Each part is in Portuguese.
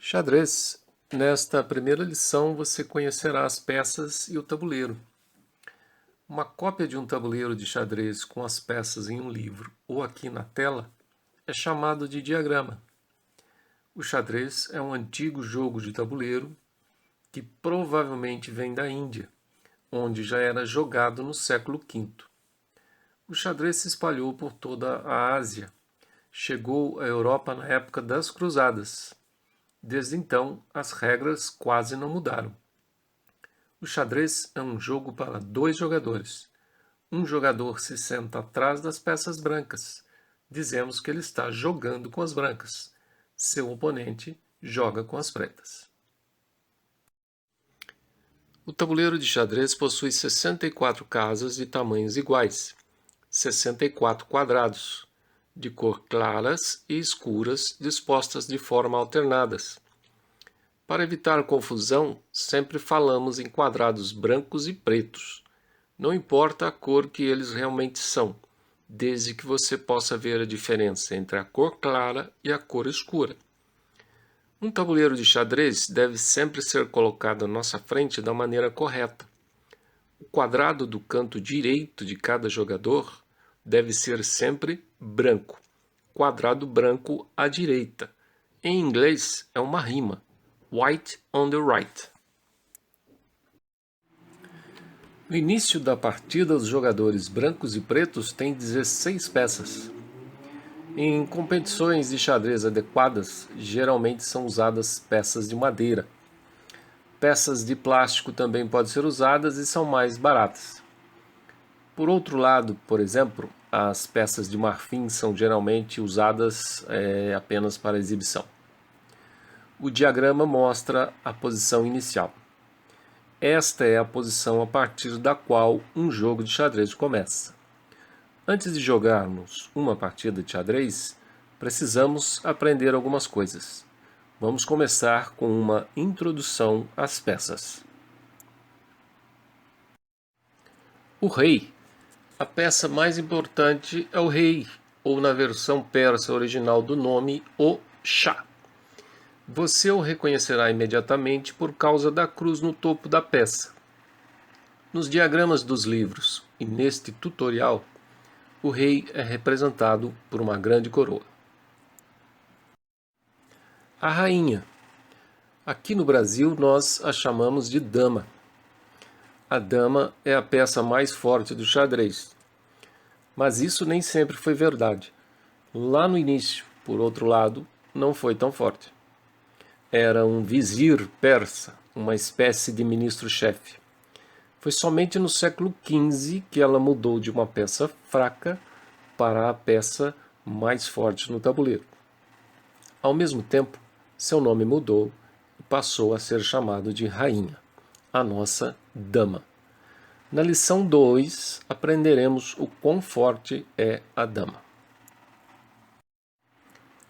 Xadrez. Nesta primeira lição você conhecerá as peças e o tabuleiro. Uma cópia de um tabuleiro de xadrez com as peças em um livro ou aqui na tela é chamado de diagrama. O xadrez é um antigo jogo de tabuleiro que provavelmente vem da Índia, onde já era jogado no século V. O xadrez se espalhou por toda a Ásia. Chegou à Europa na época das Cruzadas. Desde então, as regras quase não mudaram. O xadrez é um jogo para 2 jogadores. Um jogador se senta atrás das peças brancas. Dizemos que ele está jogando com as brancas. Seu oponente joga com as pretas. O tabuleiro de xadrez possui 64 casas de tamanhos iguais, 64 quadrados, de cor claras e escuras, dispostas de forma alternadas. Para evitar confusão, sempre falamos em quadrados brancos e pretos. Não importa a cor que eles realmente são, desde que você possa ver a diferença entre a cor clara e a cor escura. Um tabuleiro de xadrez deve sempre ser colocado à nossa frente da maneira correta. O quadrado do canto direito de cada jogador deve ser sempre branco. Quadrado branco à direita. Em inglês é uma rima. White on the right. No início da partida, os jogadores brancos e pretos têm 16 peças. Em competições de xadrez adequadas, geralmente são usadas peças de madeira. Peças de plástico também podem ser usadas e são mais baratas. Por outro lado, por exemplo, as peças de marfim são geralmente usadas apenas para exibição. O diagrama mostra a posição inicial. Esta é a posição a partir da qual um jogo de xadrez começa. Antes de jogarmos uma partida de xadrez, precisamos aprender algumas coisas. Vamos começar com uma introdução às peças. O rei. A peça mais importante é o rei, ou na versão persa original do nome, o Shah. Você o reconhecerá imediatamente por causa da cruz no topo da peça. Nos diagramas dos livros e neste tutorial, o rei é representado por uma grande coroa. A rainha. Aqui no Brasil nós a chamamos de dama. A dama é a peça mais forte do xadrez. Mas isso nem sempre foi verdade. Lá no início, por outro lado, não foi tão forte. Era um vizir persa, uma espécie de ministro-chefe. Foi somente no século XV que ela mudou de uma peça fraca para a peça mais forte no tabuleiro. Ao mesmo tempo, seu nome mudou e passou a ser chamado de rainha, a nossa dama. Na lição 2, aprenderemos o quão forte é a dama.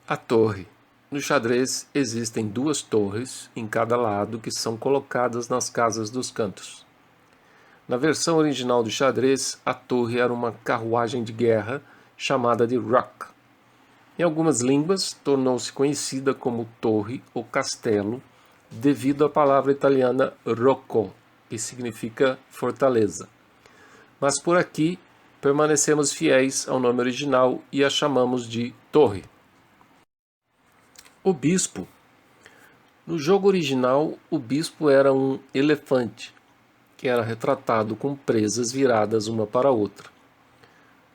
A torre. No xadrez existem 2 torres em cada lado que são colocadas nas casas dos cantos. Na versão original do xadrez, a torre era uma carruagem de guerra chamada de rock. Em algumas línguas, tornou-se conhecida como torre ou castelo devido à palavra italiana rocco, que significa fortaleza. Mas por aqui, permanecemos fiéis ao nome original e a chamamos de torre. O bispo. No jogo original, o bispo era um elefante, que era retratado com presas viradas uma para a outra.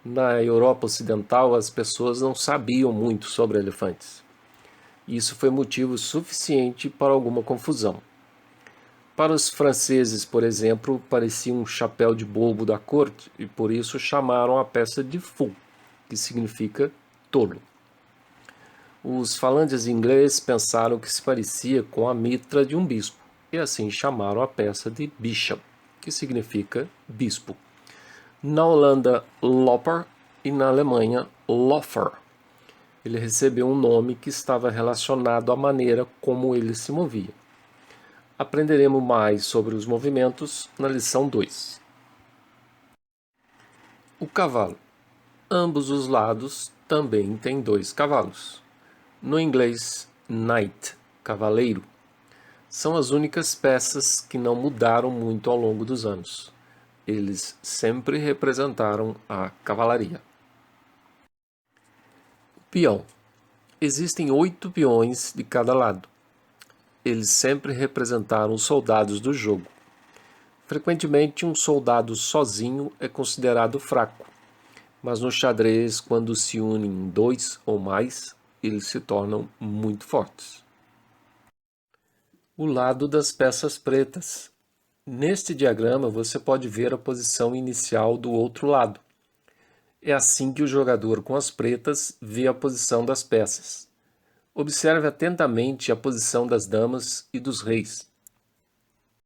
Na Europa Ocidental, as pessoas não sabiam muito sobre elefantes. Isso foi motivo suficiente para alguma confusão. Para os franceses, por exemplo, parecia um chapéu de bobo da corte e por isso chamaram a peça de fool, que significa tolo. Os falantes de inglês pensaram que se parecia com a mitra de um bispo, e assim chamaram a peça de bishop, que significa bispo. Na Holanda, loper, e na Alemanha, lofer. Ele recebeu um nome que estava relacionado à maneira como ele se movia. Aprenderemos mais sobre os movimentos na lição 2. O cavalo. Ambos os lados também têm 2 cavalos. No inglês, knight. cavaleiro. São as únicas peças que não mudaram muito ao longo dos anos. Eles sempre representaram a cavalaria. Peão. Existem 8 peões de cada lado. Eles sempre representaram os soldados do jogo. Frequentemente, um soldado sozinho é considerado fraco, mas no xadrez, quando se unem 2 ou mais, eles se tornam muito fortes. O lado das peças pretas. Neste diagrama, você pode ver a posição inicial do outro lado. É assim que o jogador com as pretas vê a posição das peças. Observe atentamente a posição das damas e dos reis.